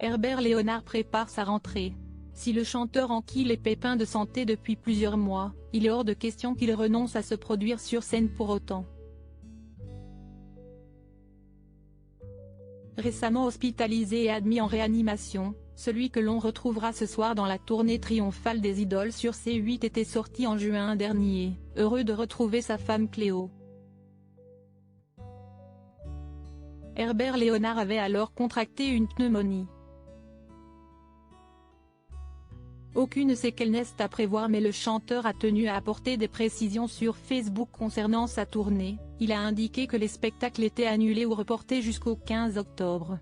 Herbert Léonard prépare sa rentrée. Si le chanteur enquille les pépins de santé depuis plusieurs mois, il est hors de question qu'il renonce à se produire sur scène pour autant. Récemment hospitalisé et admis en réanimation, celui que l'on retrouvera ce soir dans la tournée triomphale des Idoles sur C8 était sorti en juin dernier, heureux de retrouver sa femme Cléo. Herbert Léonard avait alors contracté une pneumonie. Aucune séquelle n'est à prévoir, mais le chanteur a tenu à apporter des précisions sur Facebook concernant sa tournée. Il a indiqué que les spectacles étaient annulés ou reportés jusqu'au 15 octobre.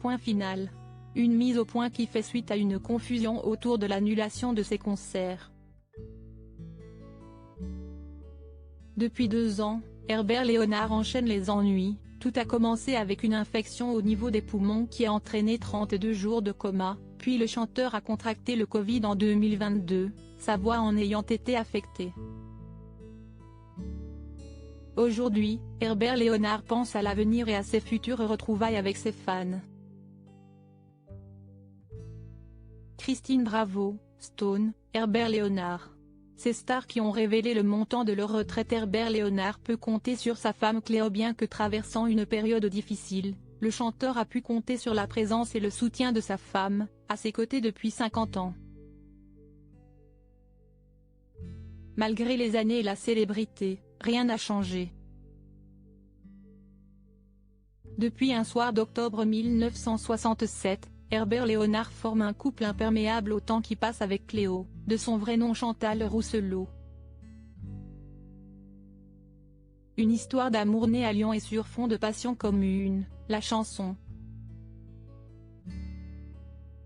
Point final. Une mise au point qui fait suite à une confusion autour de l'annulation de ses concerts. Depuis 2 ans, Herbert Léonard enchaîne les ennuis. Tout a commencé avec une infection au niveau des poumons qui a entraîné 32 jours de coma, puis le chanteur a contracté le Covid en 2022, sa voix en ayant été affectée. Aujourd'hui, Herbert Léonard pense à l'avenir et à ses futures retrouvailles avec ses fans. Christine Bravo, Stone, Herbert Léonard. Ces stars qui ont révélé le montant de leur retraite. Herbert Léonard peut compter sur sa femme Cléo. Bien que traversant une période difficile, le chanteur a pu compter sur la présence et le soutien de sa femme, à ses côtés depuis 50 ans. Malgré les années et la célébrité, rien n'a changé. Depuis un soir d'octobre 1967, Herbert Léonard forme un couple imperméable au temps qui passe avec Cléo, de son vrai nom Chantal Rousselot. Une histoire d'amour née à Lyon et sur fond de passion commune, la chanson.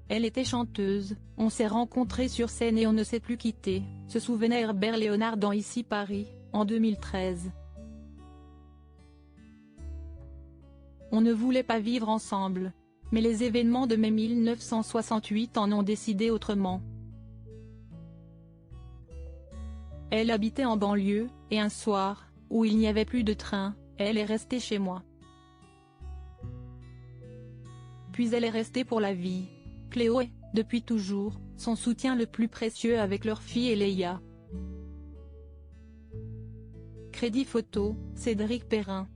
Elle était chanteuse, on s'est rencontrés sur scène et on ne s'est plus quitté, se souvenait Herbert Léonard dans Ici Paris, en 2013. On ne voulait pas vivre ensemble. Mais les événements de mai 1968 en ont décidé autrement. Elle habitait en banlieue, et un soir, où il n'y avait plus de train, elle est restée chez moi. Puis elle est restée pour la vie. Cléo est, depuis toujours, son soutien le plus précieux avec leur fille Eléa. Crédit photo, Cédric Perrin.